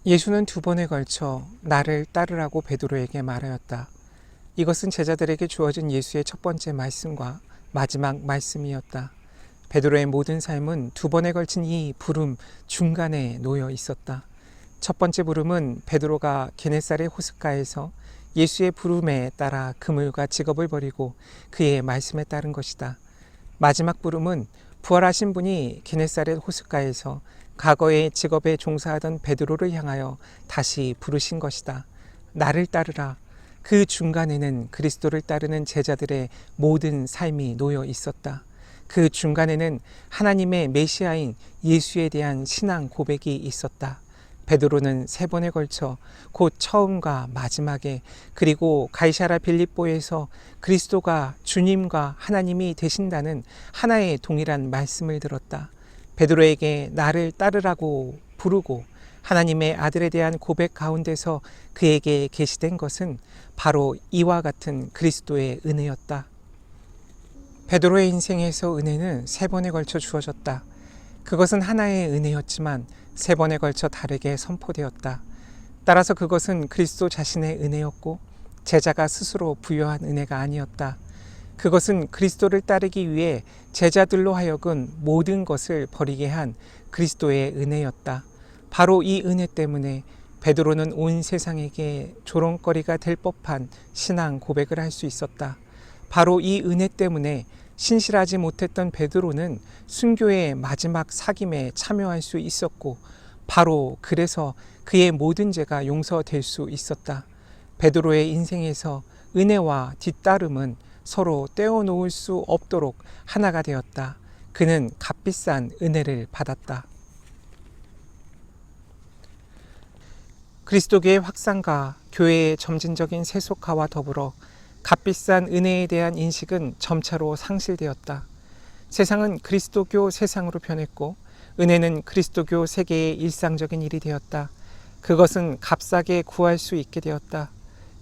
예수는 두 번에 걸쳐 나를 따르라고 베드로에게 말하였다. 이것은 제자들에게 주어진 예수의 첫 번째 말씀과 마지막 말씀이었다. 베드로의 모든 삶은 두 번에 걸친 이 부름 중간에 놓여 있었다. 첫 번째 부름은 베드로가 게네사렛 호숫가에서 예수의 부름에 따라 그물과 직업을 버리고 그의 말씀에 따른 것이다. 마지막 부름은 부활하신 분이 게네사렛 호숫가에서 과거의 직업에 종사하던 베드로를 향하여 다시 부르신 것이다. 나를 따르라. 그 중간에는 그리스도를 따르는 제자들의 모든 삶이 놓여 있었다. 그 중간에는 하나님의 메시아인 예수에 대한 신앙 고백이 있었다. 베드로는 세 번에 걸쳐 곧 처음과 마지막에 그리고 가이사랴 빌립보에서 그리스도가 주님과 하나님이 되신다는 하나의 동일한 말씀을 들었다. 베드로에게 나를 따르라고 부르고 하나님의 아들에 대한 고백 가운데서 그에게 계시된 것은 바로 이와 같은 그리스도의 은혜였다. 베드로의 인생에서 은혜는 세 번에 걸쳐 주어졌다. 그것은 하나의 은혜였지만 세 번에 걸쳐 다르게 선포되었다. 따라서 그것은 그리스도 자신의 은혜였고 제자가 스스로 부여한 은혜가 아니었다. 그것은 그리스도를 따르기 위해 제자들로 하여금 모든 것을 버리게 한 그리스도의 은혜였다. 바로 이 은혜 때문에 베드로는 온 세상에게 조롱거리가 될 법한 신앙 고백을 할 수 있었다. 바로 이 은혜 때문에 신실하지 못했던 베드로는 순교의 마지막 사김에 참여할 수 있었고 바로 그래서 그의 모든 죄가 용서될 수 있었다. 베드로의 인생에서 은혜와 뒤따름은 서로 떼어놓을 수 없도록 하나가 되었다. 그는 값비싼 은혜를 받았다. 그리스도교의 확산과 교회의 점진적인 세속화와 더불어 값비싼 은혜에 대한 인식은 점차로 상실되었다. 세상은 그리스도교 세상으로 변했고 은혜는 그리스도교 세계의 일상적인 일이 되었다. 그것은 값싸게 구할 수 있게 되었다.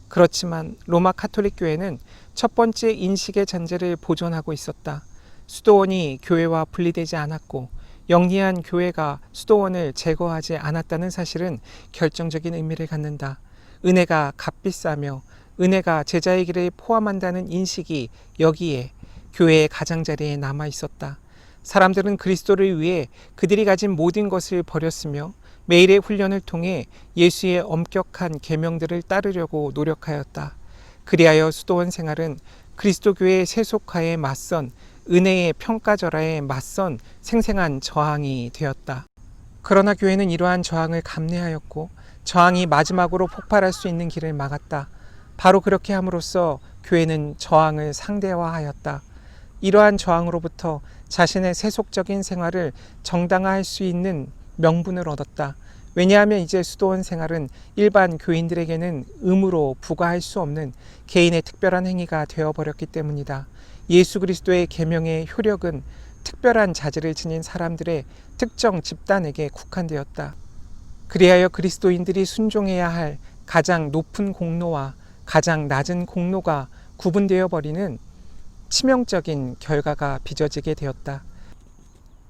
그렇지만 로마 가톨릭 교회는 첫 번째 인식의 잔재를 보존하고 있었다. 수도원이 교회와 분리되지 않았고 영리한 교회가 수도원을 제거하지 않았다는 사실은 결정적인 의미를 갖는다. 은혜가 값비싸며 은혜가 제자의 길을 포함한다는 인식이 여기에 교회의 가장자리에 남아 있었다. 사람들은 그리스도를 위해 그들이 가진 모든 것을 버렸으며 매일의 훈련을 통해 예수의 엄격한 계명들을 따르려고 노력하였다. 그리하여 수도원 생활은 그리스도교의 세속화에 맞선 은혜의 평가절하에 맞선 생생한 저항이 되었다. 그러나 교회는 이러한 저항을 감내하였고 저항이 마지막으로 폭발할 수 있는 길을 막았다. 바로 그렇게 함으로써 교회는 저항을 상대화하였다. 이러한 저항으로부터 자신의 세속적인 생활을 정당화할 수 있는 명분을 얻었다. 왜냐하면 이제 수도원 생활은 일반 교인들에게는 의무로 부과할 수 없는 개인의 특별한 행위가 되어버렸기 때문이다. 예수 그리스도의 계명의 효력은 특별한 자질을 지닌 사람들의 특정 집단에게 국한되었다. 그리하여 그리스도인들이 순종해야 할 가장 높은 공로와 가장 낮은 공로가 구분되어 버리는 치명적인 결과가 빚어지게 되었다.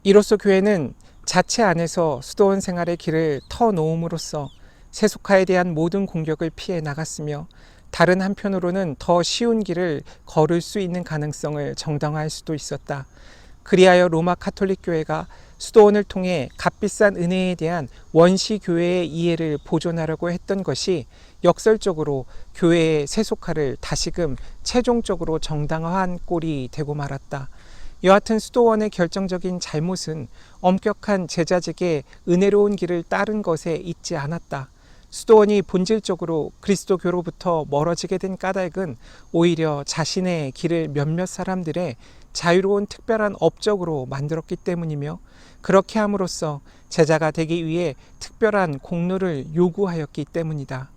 이로써 교회는 자체 안에서 수도원 생활의 길을 터놓음으로써 세속화에 대한 모든 공격을 피해 나갔으며 다른 한편으로는 더 쉬운 길을 걸을 수 있는 가능성을 정당화할 수도 있었다. 그리하여 로마 가톨릭 교회가 수도원을 통해 값비싼 은혜에 대한 원시 교회의 이해를 보존하려고 했던 것이 역설적으로 교회의 세속화를 다시금 최종적으로 정당화한 꼴이 되고 말았다. 여하튼 수도원의 결정적인 잘못은 엄격한 제자직의 은혜로운 길을 따른 것에 있지 않았다. 수도원이 본질적으로 그리스도교로부터 멀어지게 된 까닭은 오히려 자신의 길을 몇몇 사람들의 자유로운 특별한 업적으로 만들었기 때문이며 그렇게 함으로써 제자가 되기 위해 특별한 공로를 요구하였기 때문이다.